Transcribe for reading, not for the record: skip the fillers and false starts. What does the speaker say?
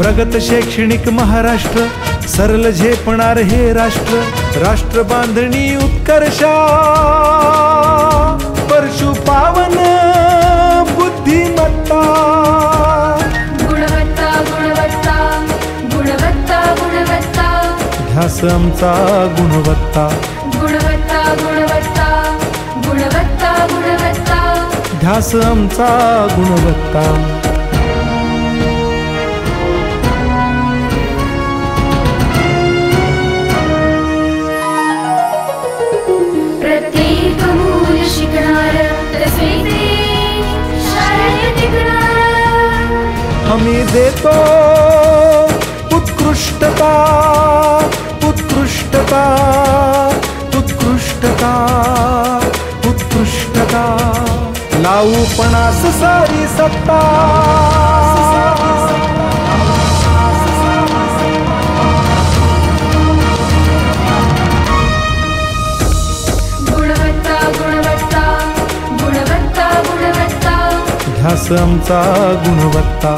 प्रगत शैक्षणिक महाराष्ट्र, सरल झेपणार हे राष्ट्र, राष्ट्र बांधणी उत्कर्षा, परशु पावन बुद्धिमत्ता। गुणवत्ता गुणवत्ता गुणवत्ता गुणवत्ता, ध्यास आमचा गुणवत्ता। गुणवत्ता गुणवत्ता गुणवत्ता गुणवत्ता, ध्यास आमचा गुणवत्ता। प्रत्येक मूल शिकणार, तसे शाळेत टिकणार। हमी देतो उत्कृष्टता, उत्कृष्टता, उत्कृष्टता, उत्कृष्टता। लावू पणास सारी सत्ता। गुणवत्ता गुणवत्ता गुणवत्ता गुणवत्ता, ध्यास आमचा गुणवत्ता।